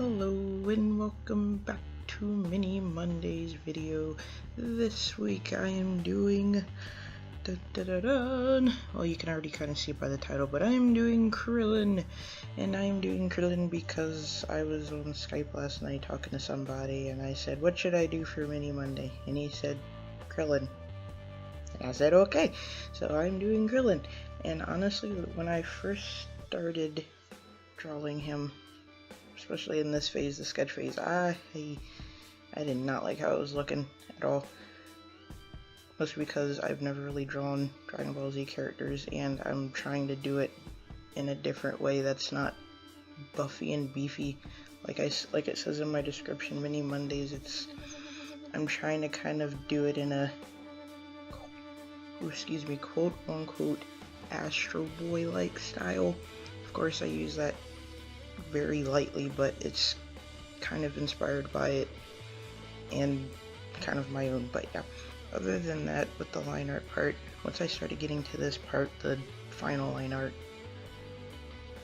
Hello and welcome back to Mini Monday's video. This week I am doing well, you can already kind of see by the title, but I am doing Krillin, and I am doing Krillin because I was on Skype last night talking to somebody and I said, what should I do for Mini Monday? And he said Krillin, and I said okay, so I'm doing Krillin. And honestly, when I first started drawing him, especially in this phase, the sketch phase, I did not like how it was looking at all. Mostly because I've never really drawn Dragon Ball Z characters, and I'm trying to do it in a different way that's not buffy and beefy. Like it says in my description, Mini Mondays, I'm trying to kind of do it in a, quote unquote Astro Boy like style. Of course I use that very lightly, but it's kind of inspired by it and kind of my own. But yeah, other than that, with the line art part, once I started getting to this part, the final line art,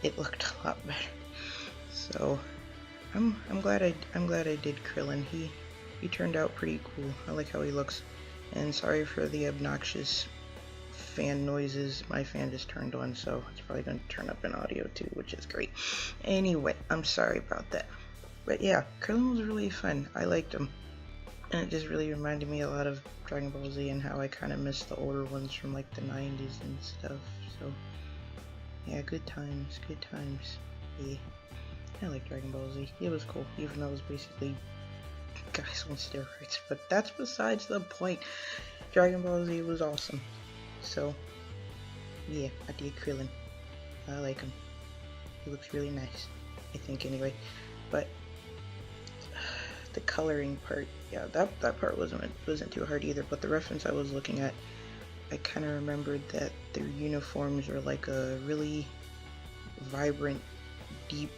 it looked a lot better. So I'm glad I did Krillin. He turned out pretty cool. I like how he looks. And sorry for the obnoxious fan noises. My fan just turned on, so it's probably going to turn up in audio too, which is great. Anyway, I'm sorry about that. But yeah, Krillin was really fun. I liked him. And it just really reminded me a lot of Dragon Ball Z and how I kind of miss the older ones from like the 90s and stuff. So yeah, good times, good times. Yeah, I like Dragon Ball Z. It was cool, even though it was basically guys on steroids. But that's besides the point. Dragon Ball Z was awesome. So yeah, I did Krillin. I like him. He looks really nice, I think, anyway. But the coloring part, yeah, that part wasn't too hard either. But the reference I was looking at, I kind of remembered that their uniforms are like a really vibrant, deep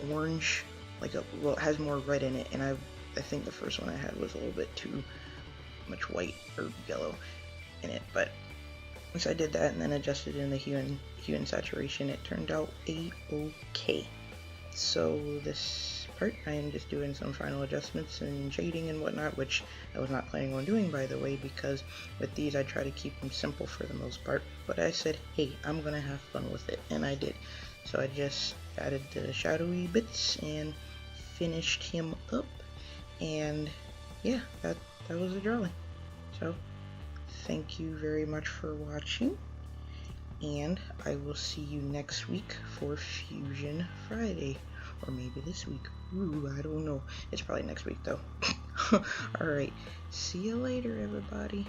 orange, well, it has more red in it, and I think the first one I had was a little bit too much white or yellow in it. But once I did that and then adjusted in the hue and saturation, it turned out a-okay. So this part, I am just doing some final adjustments and shading and whatnot, which I was not planning on doing, by the way, because with these I try to keep them simple for the most part. But I said, hey, I'm gonna have fun with it, and I did. So I just added the shadowy bits and finished him up, and yeah, that was the drawing. So thank you very much for watching, and I will see you next week for Fusion Friday, or maybe this week. Ooh, I don't know. It's probably next week though. Alright, see you later, everybody.